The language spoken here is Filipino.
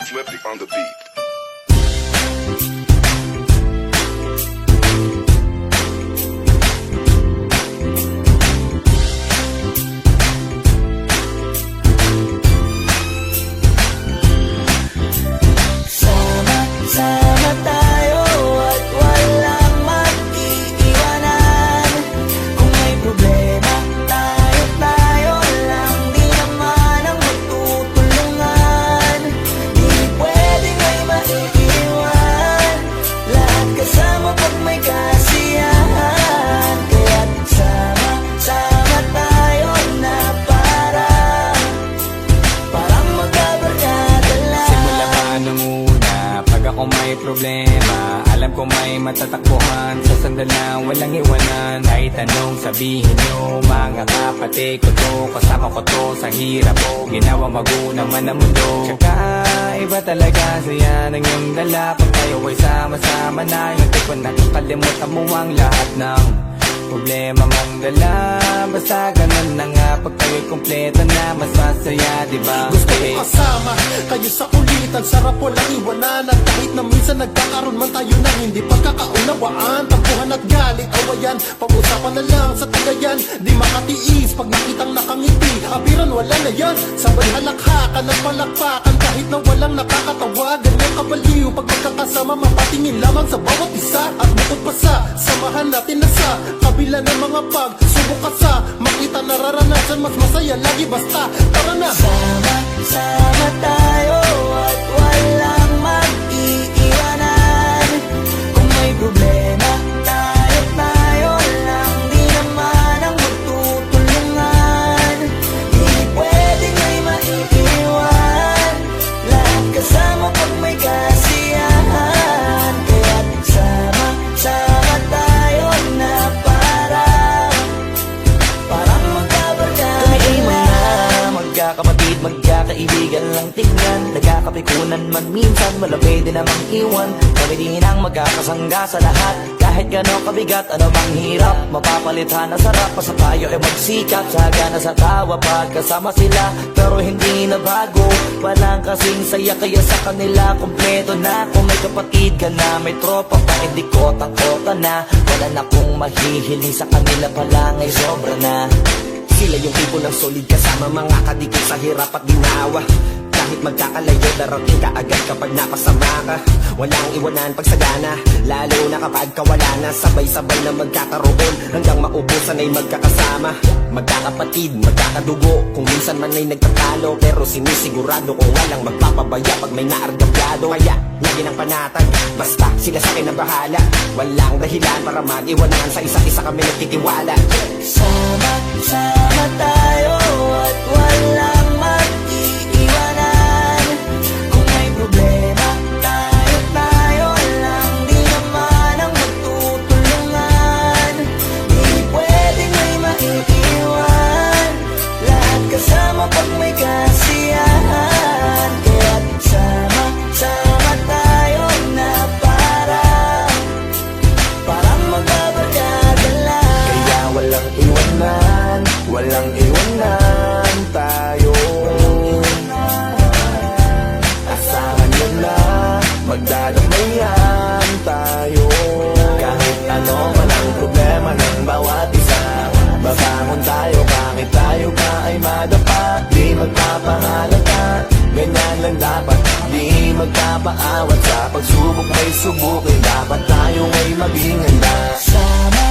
Swifty on the beat. Sama tayo at walang mag-iiwanan. Kung may problema, tayo lang. Di naman ang magtutulungan. Di pwedeng may maiiwan. Lahat kasama pag may kasiyahan. Kaya't sama tayo na parang magkabarkada lang. Simula pa nung una, pag ako may problema, alam ko may matatakbuhan. Sa sandalang walang iwanan. Kahit anong sabihin nyo, mga kapatid ko to, kasama ko to sa hirap ko, ginawa magunang man ang mundo. Tsaka iba talaga saya ng iyong dala. Pag tayo ay sama-sama na, hindi ko nakakalimutan mo ang lahat ng problema mong dala. Basta ganun na nga, pag tayo'y kumpleto na, mas masaya, diba? Gusto ko kasama kayo sa kulitan, sarap walang iwanan. At kahit na minsan nagkakaroon man tayo ng hindi pagkakaunawaan, tampuhan at galit, awayan, pag-usapan na lang sa tagayan. Di makatiis pag nakitang nakangiti, abiran wala na yan. Sabay halakhakan at palakpakan kahit na walang nakakatawa. Ganyan kabaliw pag magkakasama, mapatingin lamang sa bawat isa. At bukod pa sa samahan natin na sa kabila ng mga pagsubok ka sa makita nararanasan, mas masaya lagi basta tara na. Sama tayo at walang mag-iiwanan. Kung may problema, tayo lang. Di naman ang magtutulungan. Di pwedeng may maiiwan. Lahat kasama pag may kasiyahan. Kaya't sama tayo na parang magkabarkada. Kami ay mga magkakapatid, magkakaibigan lang tingnan. Nagkakapikunan man minsan, malapit din namang iwan. Kami din ang magkakasangga sa lahat. Kahit gano'ng kabigat, ano bang hirap, mapapalitan na sarap. Basta tayo ay magsikap, sagana sa tawa pagkasama sila. Pero hindi na bago, walang kasing saya. Kaya sa kanila kompleto na. Kung may kapatid ka na, may tropa pa, hindi kotang-kota na. Wala na kong mahihiling sa kanila pa lang ay sobra na. Sila yung tipo ng solid kasama, mga kadikit sa hirap at ginawa. Kahit magkakalayo, darating ka agad kapag napasama ka. Walang iwanan pag sagana, lalo na kapag kawala na. Sabay-sabay na magkakaroon, hanggang maubusan ay magkakasama. Magkakapatid, magkakadugo, kung minsan man ay nagtatalo. Pero sinisigurado kung walang magpapabaya pag may naargabyado. Kaya, lagi ng panatag, basta sila sa akin ang bahala. Walang dahilan para mag-iwanan, sa isa't isa kami nagtitiwala. Sama tayo at walang mag-iiwanan. Kung may problema, tayo lang. Di naman ang magtutulungan. Di pwedeng may maiiwan. Lahat kasama pag may kasiyahan. Kaya't sama tayo na parang magkabarkada lang. Kaya walang iwanan, walang iwanan tayo. Asahan nyo na, magdadamayan tayo. Kahit ano man ang problema ng bawat isa, babangon tayo kahit tayo pa ay madapa. Di magpapahalata, ganyan lang dapat. Di magpapaawat sa pagsubok may subukin. Dapat tayo ay maging handa. Sama